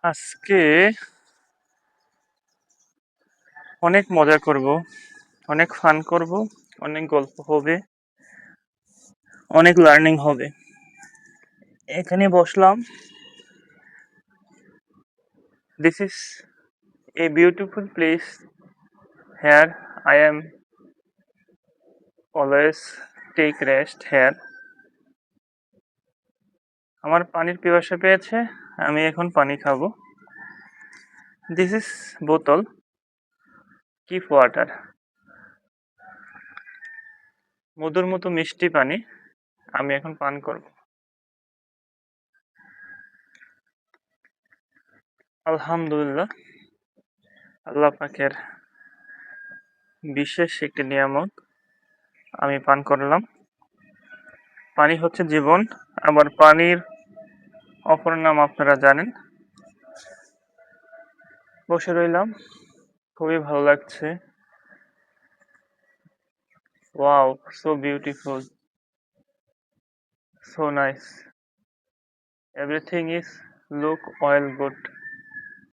আজকে অনেক মজা করব, অনেক ফান করব, অনেক গল্প হবে, অনেক লার্নিং হবে। এখানে বসলাম। This is a beautiful place. Here I am always take rest here. আমার পানির পিপাসা পেয়েছে, আমি এখন পানি খাবো। This is বোতল, কিপ ওয়াটার। মধুর মতো মিষ্টি পানি আমি এখন পান করব। আলহামদুলিল্লাহ, আল্লাহ পাকের বিশেষ একটি নিয়ামত আমি পান করলাম। পানি হচ্ছে জীবন, আবার পানির অপর নাম আপনারা জানেন। বসে রইলাম, খুবই ভালো লাগছে। Wow, so beautiful, so nice. Everything is look all good.